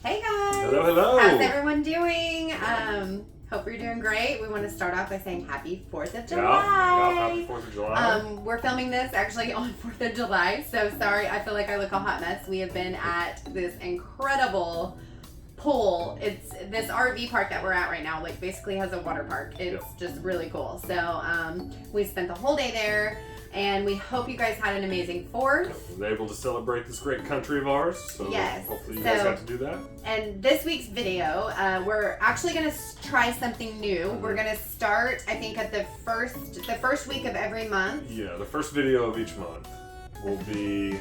Hey guys! Hello, hello! How's everyone doing? Hope you're doing great. We want to start off by saying Happy 4th of July. Yeah, happy 4th of July. We're filming this actually on 4th of July, so sorry, I feel like I look a hot mess. We have been at this incredible pool. It's this RV park that we're at right now, like basically has a water park. It's just really cool. So we spent the whole day there. And we hope you guys had an amazing 4th. I was able to celebrate this great country of ours. So yes. Hopefully you guys got to do that. And this week's video, we're actually going to try something new. We're going to start, I think, at the first week of every month. Yeah, the first video of each month will be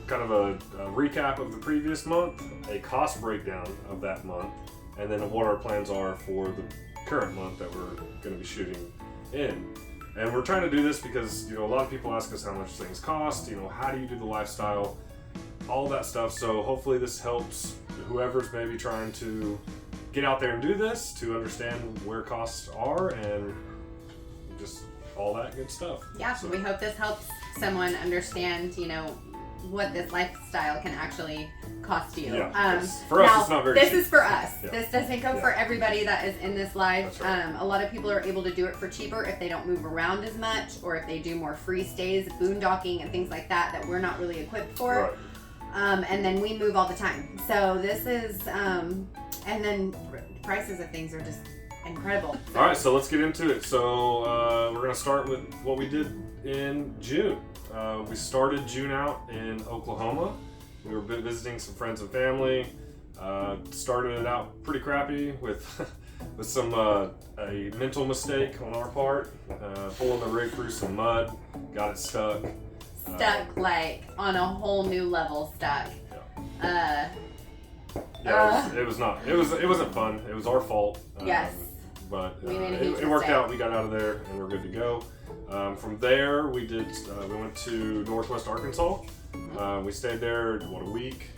kind of a recap of the previous month, a cost breakdown of that month, and then what our plans are for the current month that we're going to be shooting in. And we're trying to do this because, a lot of people ask us how much things cost, how do you do the lifestyle, all that stuff. So hopefully this helps whoever's maybe trying to get out there and do this to understand where costs are and just all that good stuff. Yeah, so we hope this helps someone understand, what this lifestyle can actually cost you. Yeah, for us, it's not very cheap. This is for us. Yeah. This doesn't go for everybody that is in this life. That's right. A lot of people are able to do it for cheaper if they don't move around as much, or if they do more free stays, boondocking, and things like that we're not really equipped for. Right. And then we move all the time. So this is, and then prices of things are just incredible. All right, so let's get into it. So we're going to start with what we did in June. We started June out in Oklahoma. We were visiting some friends and family. Started it out pretty crappy with some a mental mistake on our part. Pulling the rig through some mud, got it stuck. Like on a whole new level stuck. It wasn't fun. It was our fault. Yes. But we made a huge it worked mistake. out. We got out of there and we're good to go. From there, we went to Northwest Arkansas. We stayed there a week,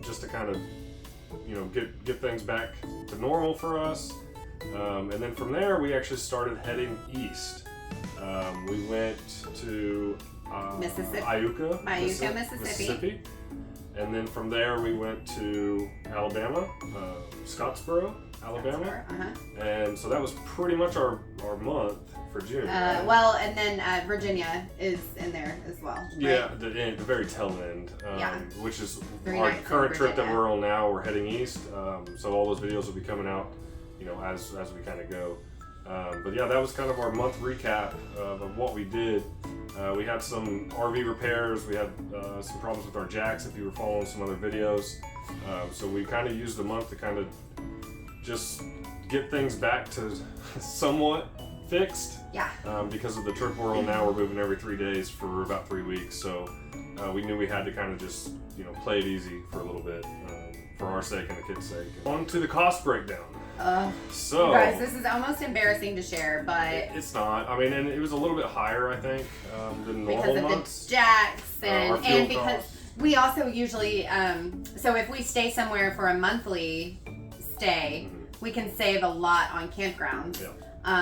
just to kind of, get things back to normal for us. And then from there, we actually started heading east. We went to Mississippi. Iuka, Mississippi. And then from there, we went to Alabama, Scottsboro, Alabama. And so that was pretty much our month for June. Right? Well, and then Virginia is in there as well. Right? Yeah, the very tail end, which is Very our nice current trip that Virginia. we're on now. We're heading east, so all those videos will be coming out, as we kind of go. But yeah, that was kind of our month recap of what we did. We had some RV repairs. We had some problems with our jacks if you were following some other videos. So we kind of used the month to kind of just get things back to somewhat fixed. Yeah. Because of the trip we're on now, we're moving every 3 days for about 3 weeks. So we knew we had to kind of just, play it easy for a little bit for our sake and the kids' sake. On to the cost breakdown. So, you guys, this is almost embarrassing to share, but it's not. I mean, and it was a little bit higher, I think, than normal because of months. the jacks Our fuel and because costs. we also usually, so if we stay somewhere for a monthly stay, we can save a lot on campgrounds. Yeah.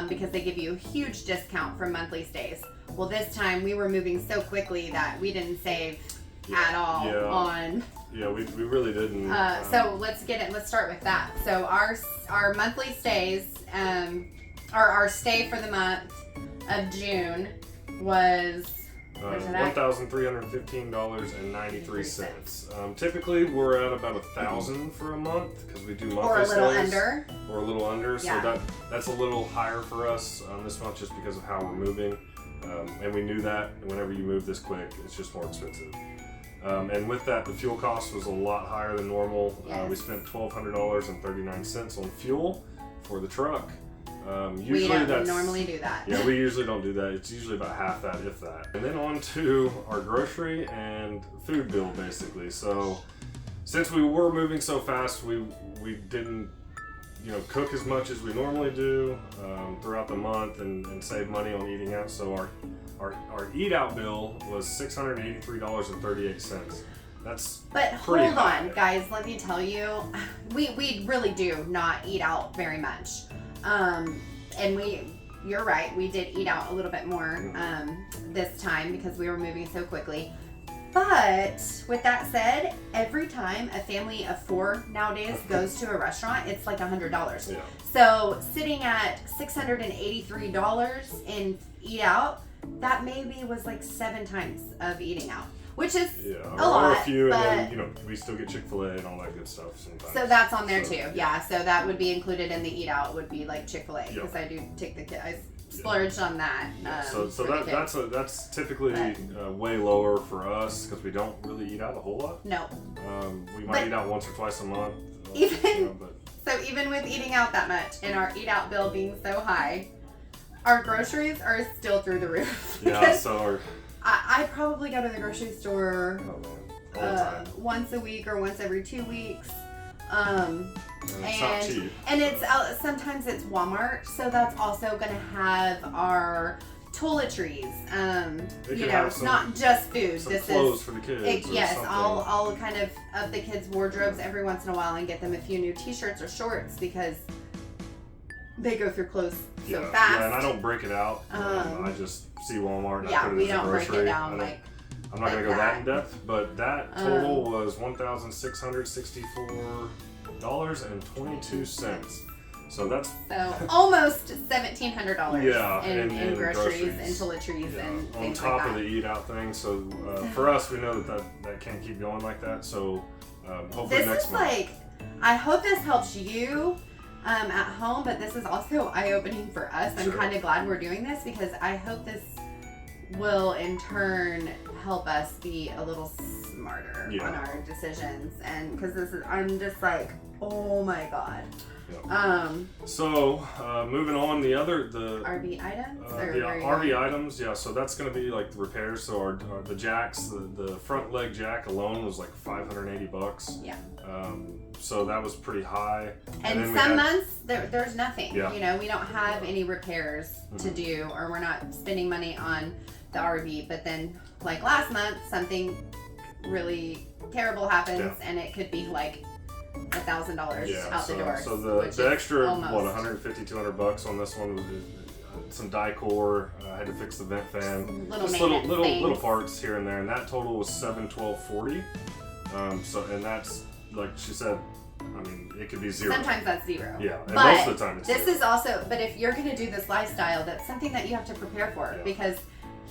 Because they give you a huge discount for monthly stays. Well, this time we were moving so quickly that we didn't save at all on. Yeah, we really didn't. So let's start with that. So our monthly stays, or our stay for the month of June was $1,315.93. Typically, we're at about $1,000 for a month because we do monthly or a little stays, under. or a little under. Yeah. So that's a little higher for us this month just because of how we're moving. And we knew that whenever you move this quick, it's just more expensive. And with that, the fuel cost was a lot higher than normal. Yes. We spent $1,200.39 on fuel for the truck. We don't normally do that. Yeah, we usually don't do that. It's usually about half that, if that. And then on to our grocery and food bill, basically. So since we were moving so fast, we didn't cook as much as we normally do throughout the month and save money on eating out. So our eat out bill was $683.38. That's But pretty hold high. on, guys. Let me tell you, we really do not eat out very much. And you're right, we did eat out a little bit more this time because we were moving so quickly. But with that said, every time a family of 4 nowadays goes to a restaurant, it's like $100. Yeah. So sitting at $683 in eat out, that maybe was like 7 times of eating out, which is a lot. Or a few, but, and then we still get Chick-fil-A and all that good stuff sometimes. So that's on there too. Yeah. So that would be included in the eat out. Would be like Chick-fil-A because I do take the kids. I splurged on that. So that's typically way lower for us because we don't really eat out a whole lot. No. We might eat out once or twice a month. So even with eating out that much and our eat out bill being so high, our groceries are still through the roof. Yeah. So I probably go to the grocery store all the time. once a week or once every 2 weeks. And it's not cheap. And it's sometimes it's Walmart, so that's also going to have our toiletries. Not just food. Some this clothes is for the kids. I'll kind of the kids' wardrobes every once in a while and get them a few new T-shirts or shorts because they go through clothes so fast. Yeah, and I don't break it out. I just see Walmart and I put it we as a don't grocery. break it down I'm not going to go that in depth, but that total was $1,664.22. So that's almost $1,700 in groceries and toiletries and things on top like of the eat out thing. So for us, we know that can't keep going like that. So hopefully next month. I hope this helps you at home, but this is also eye-opening for us. I'm kind of glad we're doing this because I hope this will in turn help us be a little smarter on our decisions. And because I'm just like, oh my God. So moving on, the RV items. RV items, so that's going to be like the repairs. So the jacks, the front leg jack alone was like $580. Yeah. So that was pretty high. And some months there's nothing. Yeah. We don't have any repairs to do, or we're not spending money on the RV. But then, like last month, something really terrible happens, and it could be like $1,000 out the door. So the extra $150-$200 on this one was some decor. I had to fix the vent fan. Little parts here and there, and that total was $712.40. And that's like she said. I mean, it could be zero. Sometimes that's zero. Yeah, and but most of the time it's this zero. is also. But if you're going to do this lifestyle, that's something that you have to prepare for because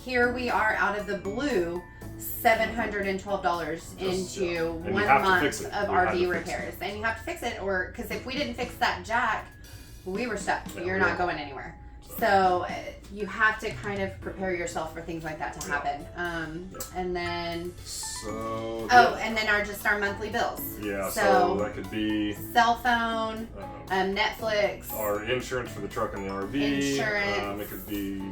here we are out of the blue. $712 into 1 month of RV repairs, and you have to fix it, or because if we didn't fix that jack, we were stuck. You're not going anywhere. So you have to kind of prepare yourself for things like that to happen. And then and then our monthly bills. Yeah, so that could be cell phone, Netflix, our insurance for the truck and the RV. Insurance. It could be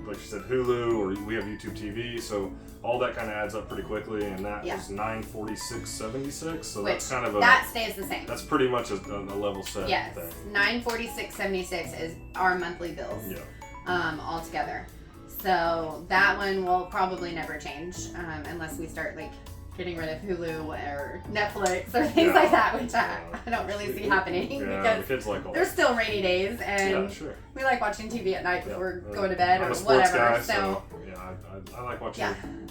like you said, Hulu, or we have YouTube TV. So all that kind of adds up pretty quickly, and that was $946.76. So that's kind of that stays the same. That's pretty much a level set thing. $946.76 is our monthly bills. All together. So that one will probably never change unless we start like getting rid of Hulu or Netflix or things like that, which I don't really see happening because the kids like all there's still rainy days and we like watching TV at night before going to bed or whatever. Guy, so I like watching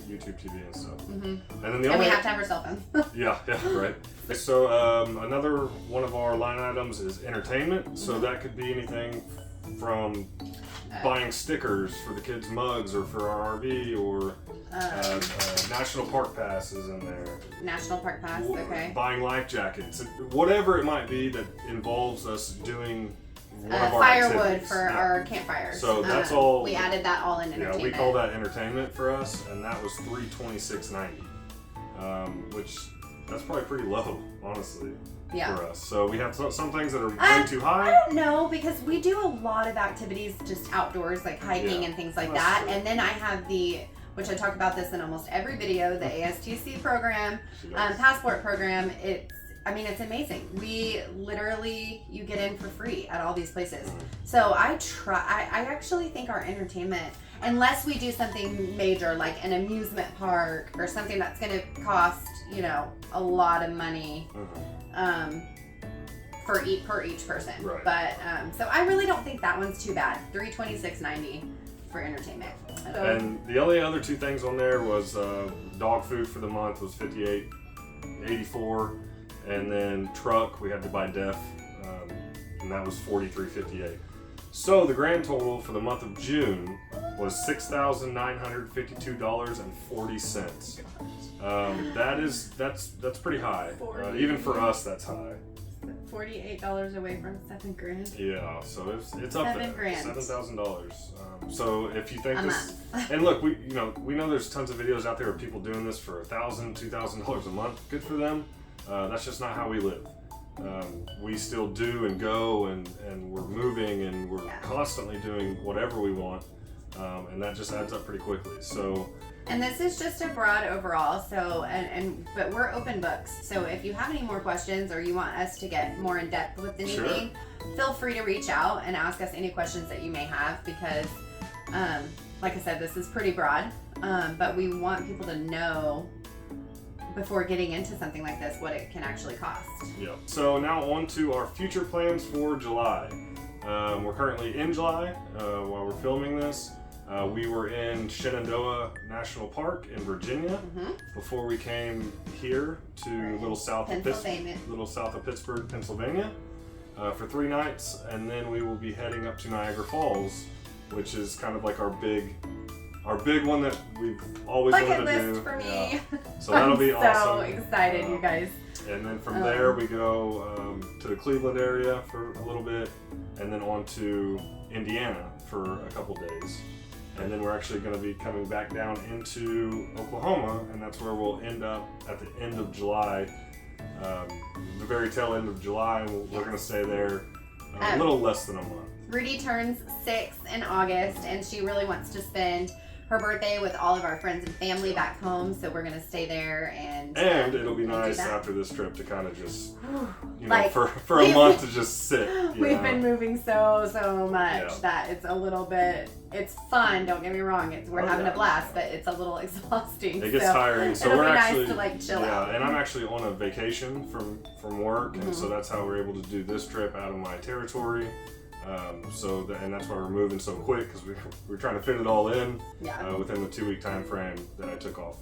YouTube TV and stuff. And then we have to have our cell phones. Right. So another one of our line items is entertainment. So that could be anything from buying stickers for the kids' mugs or for our RV, or national park passes in there. National park pass, okay. Buying life jackets, whatever it might be that involves us doing one of our firewood activities. for our campfires. So that's all. We added that all in entertainment. Yeah, we call that entertainment for us, and that was $326.90, which that's probably pretty low, honestly. For us. So we have some things that are way too high. I don't know, because we do a lot of activities just outdoors, like hiking and things like that. True. And then I have which I talk about this in almost every video, the ASTC program, passport program. It's amazing. We literally, you get in for free at all these places. So I actually think our entertainment, unless we do something major like an amusement park or something that's going to cost, a lot of money, per each person. Right. But so I really don't think that one's too bad. $326.90 for entertainment. So, And the only other two things on there was dog food for the month was $58.84, and then truck we had to buy def, and that was $43.58. So the grand total for the month of June was $6,952.40. That's pretty high. Even for us, that's high. $48 away from $7,000. Yeah, so it's up there. $7,000. $7,000. So if you think A this, and look, we know there's tons of videos out there of people doing this for $1,000, $2,000 a month. Good for them. That's just not how we live. We still do and go, and we're moving, and we're constantly doing whatever we want, and that just adds up pretty quickly. So. And this is just a broad overall, so but we're open books. So if you have any more questions or you want us to get more in depth with anything, feel free to reach out and ask us any questions that you may have, because like I said, this is pretty broad, but we want people to know before getting into something like this what it can actually cost. Yeah. So now on to our future plans for July. We're currently in July while we're filming this. We were in Shenandoah National Park in Virginia before we came here to a little south of Pittsburgh, Pennsylvania, for 3 nights, and then we will be heading up to Niagara Falls, which is kind of like our big one that we've always wanted to do. Bucket list for me. Yeah. So that'll be awesome. So excited, you guys. And then from there we go to the Cleveland area for a little bit, and then on to Indiana for a couple days. And then we're actually going to be coming back down into Oklahoma, and that's where we'll end up at the end of July, the very tail end of July, and we're going to stay there a little less than a month. Rudy turns 6 in August, and she really wants to spend her birthday with all of our friends and family back home, so we're going to stay there. And it'll be nice after this trip to kind of just, like, for a month to just sit. We've been moving so much that it's a little bit, it's fun, don't get me wrong, we're having a blast, but it's a little exhausting. It gets tiring, so it'll we're be actually nice to like chill out. And I'm actually on a vacation from work, and so that's how we're able to do this trip out of my territory. And that's why we're moving so quick, because we're trying to fit it all in within the 2-week time frame that I took off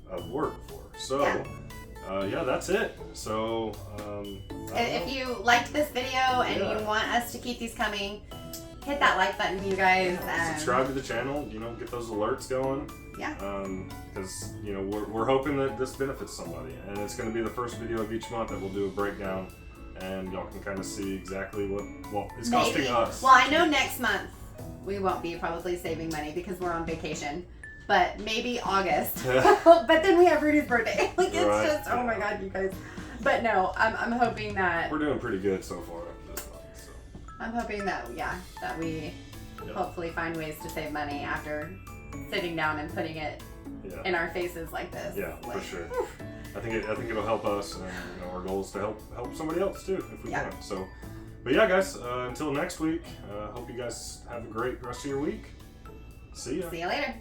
of work for. So that's it. So if you liked this video and you want us to keep these coming, hit that like button, you guys. Subscribe to the channel. Get those alerts going. Yeah. Because we're hoping that this benefits somebody, and it's going to be the first video of each month that we'll do a breakdown. And y'all can kind of see exactly what it's costing us. Well, I know next month we won't be probably saving money because we're on vacation, but maybe August. But then we have Rudy's birthday. Like, it's just, oh my God, you guys. But no, I'm hoping that we're doing pretty good so far this month. So I'm hoping that we hopefully find ways to save money after sitting down and putting it in our faces like this. Yeah, for sure. Whew. I think it'll help us, and our goal is to help somebody else too if we can. So, but yeah, guys, until next week. Hope you guys have a great rest of your week. See ya. See you later.